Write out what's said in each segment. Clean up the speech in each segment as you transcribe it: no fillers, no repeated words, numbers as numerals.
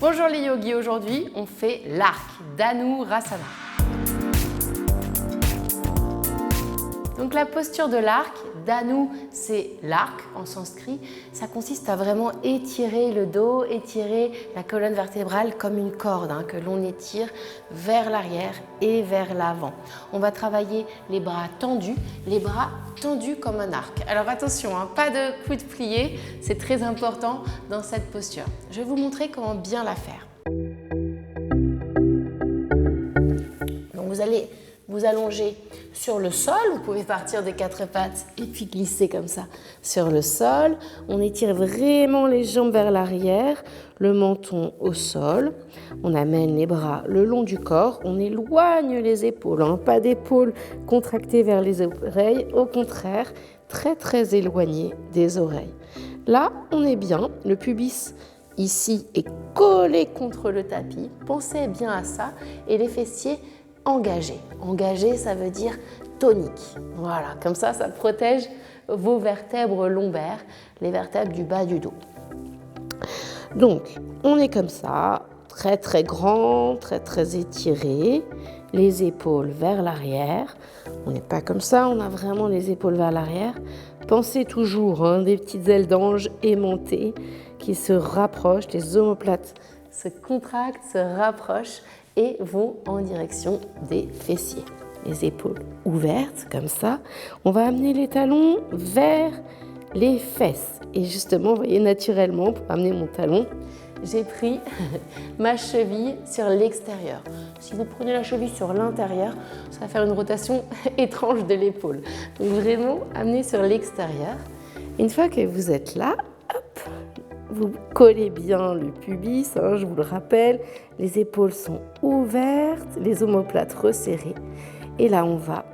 Bonjour les yogis, aujourd'hui on fait l'arc, Dhanurasana. Donc la posture de l'arc, Dhanu c'est l'arc en sanskrit, ça consiste à vraiment étirer le dos, étirer la colonne vertébrale comme une corde que l'on étire vers l'arrière et vers l'avant. On va travailler les bras tendus comme un arc. Alors attention, pas de coude plié, c'est très important dans cette posture. Je vais vous montrer comment bien la faire. Donc vous allez vous allonger sur le sol, vous pouvez partir des quatre pattes et puis glisser comme ça sur le sol. On étire vraiment les jambes vers l'arrière, le menton au sol. On amène les bras le long du corps, on éloigne les épaules, pas d'épaules contractées vers les oreilles, au contraire, très éloignées des oreilles. Là, on est bien, le pubis ici est collé contre le tapis, pensez bien à ça, et les fessiers engagé. Engagé, ça veut dire tonique. Voilà, comme ça protège vos vertèbres lombaires, les vertèbres du bas du dos. Donc, on est comme ça, très grand, très étiré, les épaules vers l'arrière. On n'est pas comme ça, on a vraiment les épaules vers l'arrière. Pensez toujours des petites ailes d'ange aimantées qui se rapprochent, les omoplates se contractent, se rapprochent et vont en direction des fessiers. Les épaules ouvertes, comme ça. On va amener les talons vers les fesses. Et justement, vous voyez, naturellement, pour amener mon talon, j'ai pris ma cheville sur l'extérieur. Si vous prenez la cheville sur l'intérieur, ça va faire une rotation étrange de l'épaule. Donc vraiment, amenez sur l'extérieur. Une fois que vous êtes là, hop, vous collez bien le pubis, je vous le rappelle, les épaules sont ouvertes, les omoplates resserrées. Et là, on va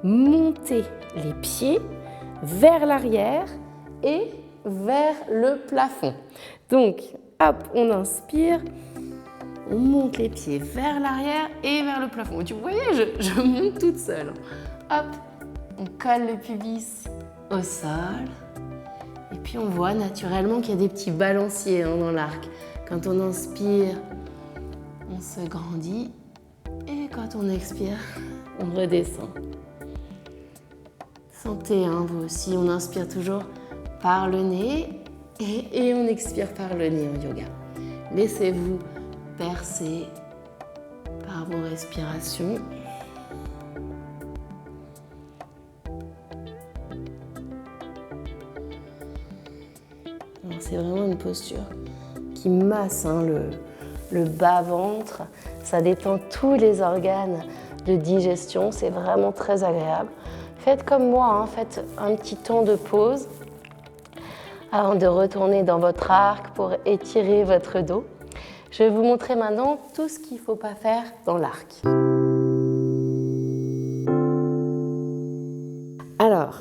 monter les pieds vers l'arrière et vers le plafond. Donc, hop, on inspire, on monte les pieds vers l'arrière et vers le plafond. Vous voyez, je monte toute seule. Hop, on colle le pubis au sol. Et puis on voit naturellement qu'il y a des petits balanciers dans l'arc. Quand on inspire, on se grandit. Et quand on expire, on redescend. Sentez, vous aussi, on inspire toujours par le nez et on expire par le nez en yoga. Laissez-vous bercer par vos respirations. C'est vraiment une posture qui masse le bas-ventre. Ça détend tous les organes de digestion. C'est vraiment très agréable. Faites comme moi, faites un petit temps de pause avant de retourner dans votre arc pour étirer votre dos. Je vais vous montrer maintenant tout ce qu'il ne faut pas faire dans l'arc. Alors,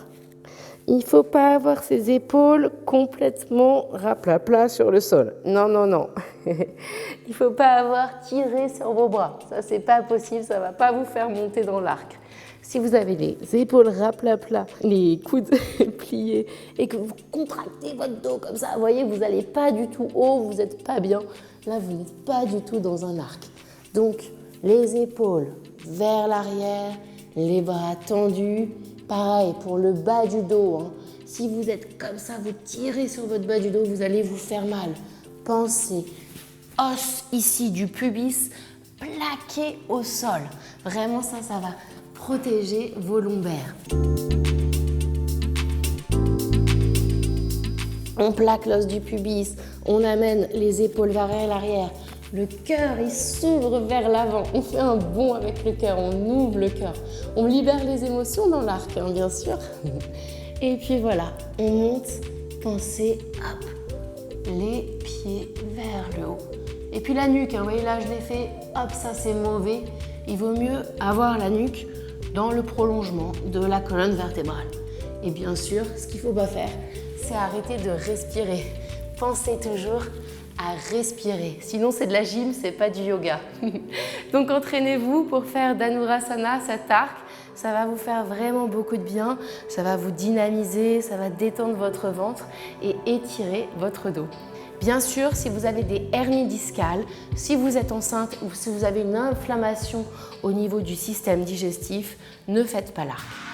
il ne faut pas avoir ses épaules complètement raplapla sur le sol. Non. Il ne faut pas avoir tiré sur vos bras. Ça, c'est pas possible, ça ne va pas vous faire monter dans l'arc. Si vous avez les épaules raplapla, les coudes pliés et que vous contractez votre dos comme ça, vous voyez, vous n'allez pas du tout haut, vous n'êtes pas bien. Là, vous n'êtes pas du tout dans un arc. Donc, les épaules vers l'arrière, les bras tendus. Pareil pour le bas du dos. Si vous êtes comme ça, vous tirez sur votre bas du dos, vous allez vous faire mal. Pensez, os ici du pubis plaqué au sol. Vraiment, ça va protéger vos lombaires. On plaque l'os du pubis, on amène les épaules vers l'arrière. Le cœur, il s'ouvre vers l'avant. On fait un bond avec le cœur, on ouvre le cœur. On libère les émotions dans l'arc, bien sûr. Et puis voilà, on monte, pensez, hop, les pieds vers le haut. Et puis la nuque, vous voyez là, je l'ai fait, hop, ça c'est mauvais. Il vaut mieux avoir la nuque dans le prolongement de la colonne vertébrale. Et bien sûr, ce qu'il ne faut pas faire, c'est arrêter de respirer. Pensez toujours à respirer. Sinon, c'est de la gym, c'est pas du yoga. Donc, entraînez-vous pour faire Dhanurasana, cet arc. Ça va vous faire vraiment beaucoup de bien. Ça va vous dynamiser, ça va détendre votre ventre et étirer votre dos. Bien sûr, si vous avez des hernies discales, si vous êtes enceinte ou si vous avez une inflammation au niveau du système digestif, ne faites pas l'arc.